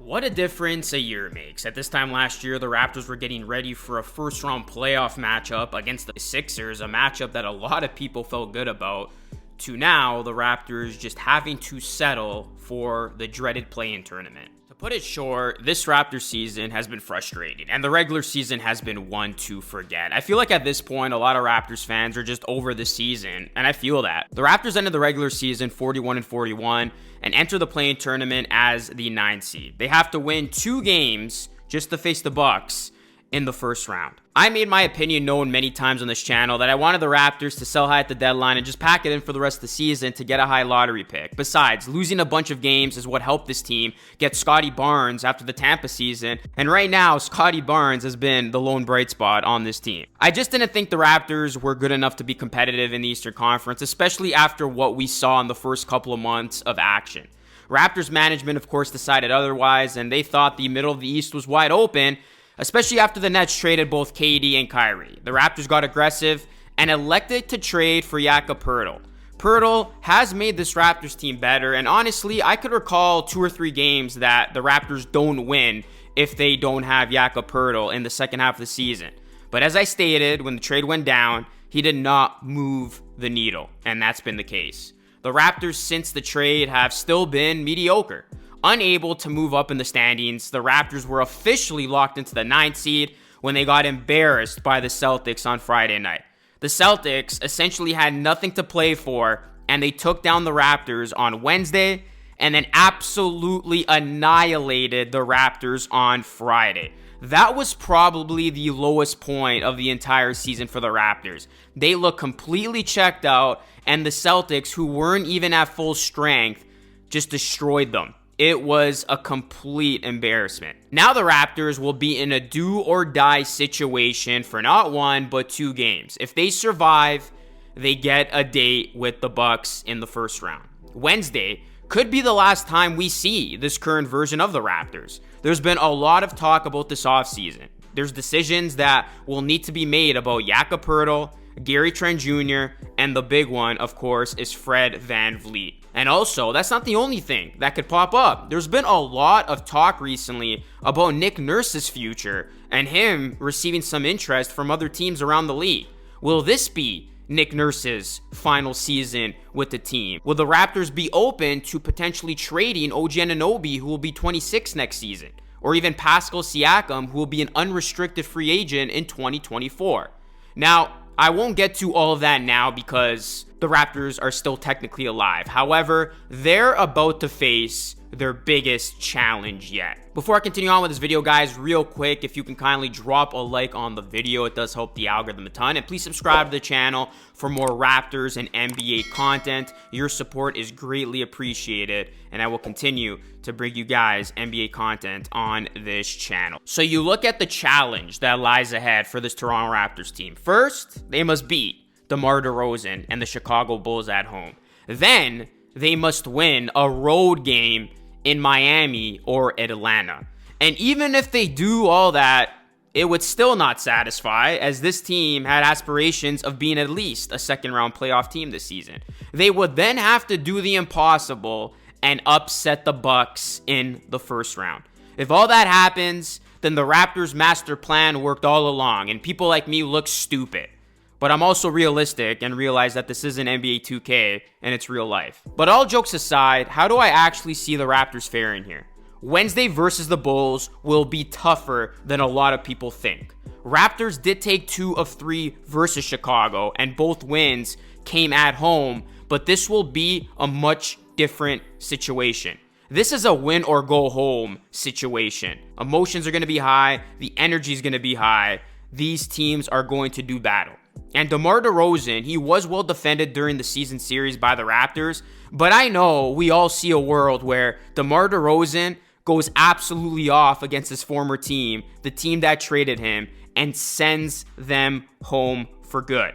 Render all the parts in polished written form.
What a difference a year makes. At this time last year, the Raptors were getting ready for a first-round playoff matchup against the Sixers, a matchup that a lot of people felt good about, to now the Raptors just having to settle for the dreaded play-in tournament. To put it short, this Raptors season has been frustrating, and the regular season has been one to forget. I feel like at this point, a lot of Raptors fans are just over the season, and I feel that. The Raptors ended the regular season 41-41 and enter the play-in tournament as the 9th seed. They have to win 2 games just to face the Bucks in the first round. I made my opinion known many times on this channel that I wanted the Raptors to sell high at the deadline and just pack it in for the rest of the season to get a high lottery pick. Besides, losing a bunch of games is what helped this team get Scottie Barnes after the Tampa season, and right now, Scottie Barnes has been the lone bright spot on this team. I just didn't think the Raptors were good enough to be competitive in the Eastern Conference, especially after what we saw in the first couple of months of action. Raptors management, of course, decided otherwise, and they thought the middle of the East was wide open, especially after the Nets traded both KD and Kyrie. The Raptors got aggressive and elected to trade for Jakob Poeltl. Poeltl has made this Raptors team better, and honestly, I could recall 2 or 3 games that the Raptors don't win if they don't have Jakob Poeltl in the second half of the season. But as I stated, when the trade went down, he did not move the needle, and that's been the case. The Raptors since the trade have still been mediocre. Unable to move up in the standings, the Raptors were officially locked into the 9th seed when they got embarrassed by the Celtics on Friday night. The Celtics essentially had nothing to play for, and they took down the Raptors on Wednesday and then absolutely annihilated the Raptors on Friday. That was probably the lowest point of the entire season for the Raptors. They looked completely checked out, and the Celtics, who weren't even at full strength, just destroyed them. It was a complete embarrassment. Now the Raptors will be in a do or die situation for not 1, but 2 games. If they survive, they get a date with the Bucks in the first round. Wednesday could be the last time we see this current version of the Raptors. There's been a lot of talk about this offseason. There's decisions that will need to be made about Jakob Poeltl, Gary Trent Jr., and the big one, of course, is Fred VanVleet. And also, that's not the only thing that could pop up. There's been a lot of talk recently about Nick Nurse's future and him receiving some interest from other teams around the league. Will this be Nick Nurse's final season with the team? Will the Raptors be open to potentially trading OG Anunoby, who will be 26 next season? Or even Pascal Siakam, who will be an unrestricted free agent in 2024? Now, I won't get to all of that now because the Raptors are still technically alive. However, they're about to face their biggest challenge yet. Before I continue on with this video, guys, real quick, if you can kindly drop a like on the video, it does help the algorithm a ton. And please subscribe to the channel for more Raptors and NBA content. Your support is greatly appreciated, and I will continue to bring you guys NBA content on this channel. So you look at the challenge that lies ahead for this Toronto Raptors team. First, they must beat DeMar DeRozan and the Chicago Bulls at home. Then they must win a road game in Miami or Atlanta. And even if they do all that, it would still not satisfy, as this team had aspirations of being at least a second-round playoff team this season. They would then have to do the impossible and upset the Bucks in the first round. If all that happens, then the Raptors' master plan worked all along, and people like me look stupid. But I'm also realistic and realize that this isn't NBA 2K and it's real life. But all jokes aside, how do I actually see the Raptors faring here? Wednesday versus the Bulls will be tougher than a lot of people think. Raptors did take 2 of 3 versus Chicago, and both wins came at home, but this will be a much different situation. This is a win or go home situation. Emotions are going to be high. The energy is going to be high. These teams are going to do battle. And DeMar DeRozan, he was well defended during the season series by the Raptors, but I know we all see a world where DeMar DeRozan goes absolutely off against his former team, the team that traded him, and sends them home for good.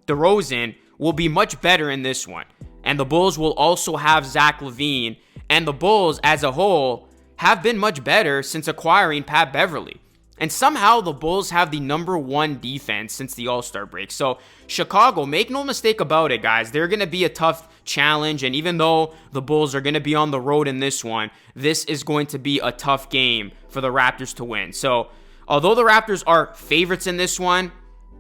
DeRozan will be much better in this one, and the Bulls will also have Zach LaVine, and the Bulls as a whole have been much better since acquiring Pat Beverly. And somehow the Bulls have the #1 defense since the All-Star break. So Chicago, make no mistake about it, guys. They're going to be a tough challenge. And even though the Bulls are going to be on the road in this one, this is going to be a tough game for the Raptors to win. So although the Raptors are favorites in this one,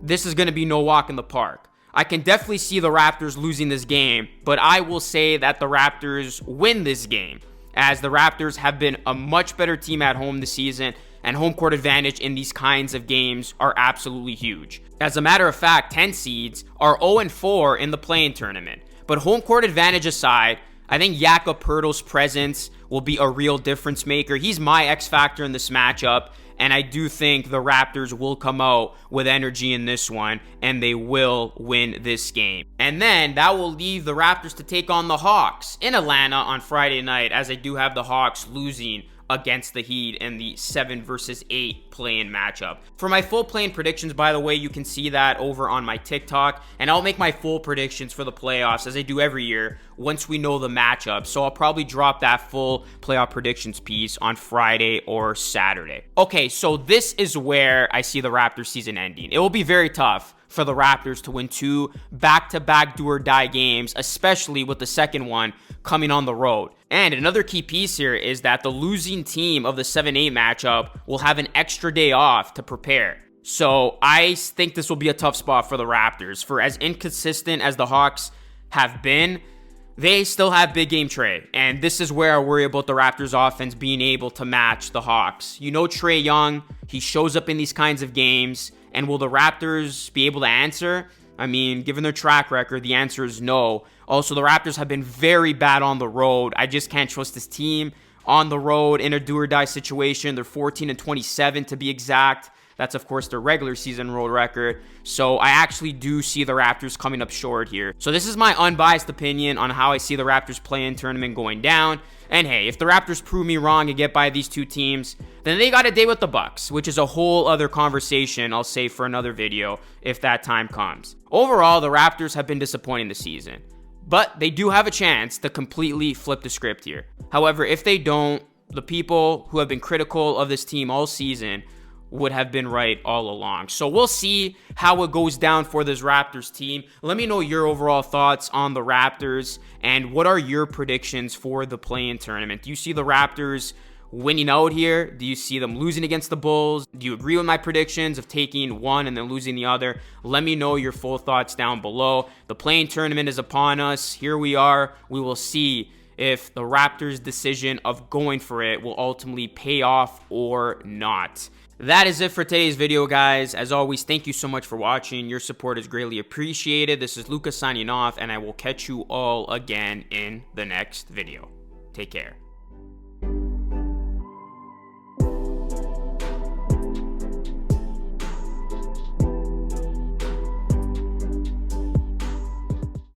this is going to be no walk in the park. I can definitely see the Raptors losing this game, but I will say that the Raptors win this game, as the Raptors have been a much better team at home this season, and home court advantage in these kinds of games are absolutely huge. As a matter of fact, 10 seeds are 0-4 in the play-in tournament. But home court advantage aside, I think Jakob Poeltl's presence will be a real difference maker. He's my X factor in this matchup, and I do think the Raptors will come out with energy in this one, and they will win this game. And then that will leave the Raptors to take on the Hawks in Atlanta on Friday night, as I do have the Hawks losing against the Heat in the 7 versus 8 play-in matchup. For my full play-in predictions, by the way, you can see that over on my TikTok, and I'll make my full predictions for the playoffs as I do every year once we know the matchup. So I'll probably drop that full playoff predictions piece on Friday or Saturday. Okay, so this is where I see the Raptors season ending. It will be very tough for the Raptors to win 2 back-to-back do-or-die games, especially with the second one coming on the road. And another key piece here is that the losing team of the 7-8 matchup will have an extra day off to prepare. So I think this will be a tough spot for the Raptors. For as inconsistent as the Hawks have been, they still have big game Trae. And this is where I worry about the Raptors offense being able to match the Hawks. You know Trae Young, he shows up in these kinds of games. And will the Raptors be able to answer? I mean, given their track record, the answer is no. Also, the Raptors have been very bad on the road. I just can't trust this team on the road in a do-or-die situation. They're 14-27 to be exact. That's, of course, their regular season road record. So I actually do see the Raptors coming up short here. So this is my unbiased opinion on how I see the Raptors play-in tournament going down. And hey, if the Raptors prove me wrong and get by these two teams, then they got a day with the Bucks, which is a whole other conversation I'll save for another video if that time comes. Overall, the Raptors have been disappointing this season, but they do have a chance to completely flip the script here. However, if they don't, the people who have been critical of this team all season would have been right all along. So we'll see how it goes down for this Raptors team. Let me know your overall thoughts on the Raptors, and what are your predictions for the play-in tournament? Do you see the Raptors winning out here? Do you see them losing against the Bulls? Do you agree with my predictions of taking one and then losing the other? Let me know your full thoughts down below. The play-in tournament is upon us. Here we are. We will see if the Raptors' decision of going for it will ultimately pay off or not. That is it for today's video, guys. As always, thank you so much for watching. Your support is greatly appreciated. This is Lucas signing off, and I will catch you all again in the next video. Take care.